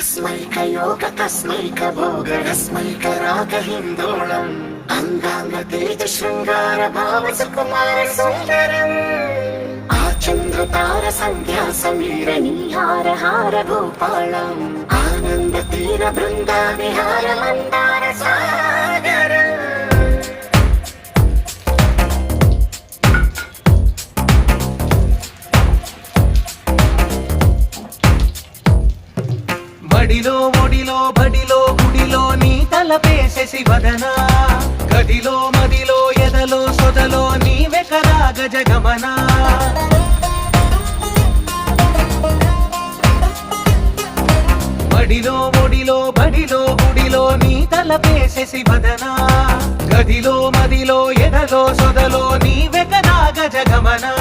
तस्मैक भोगरस्मैक रागहिन्दोळम् अंगांग तेज शृंगार भाव सुकुमार सुंदरम् आचंद्र तार संध्या समीर नीहार हार भूपालम् आनंद तीर बृंदा विहार मंदार सागरम् బడిలో ఒడిలో బడిలో గుడిలో నీ తలపేసేసి వదనా గదిలో మదిలో ఎదలో సొదలో నీవే కదా గజగమనా బడిలో ఒడిలో బడిలో గుడిలో నీ తలపేసేసి వదనా గదిలో మదిలో ఎదలో సొదలో నీవే కదా గజగమనా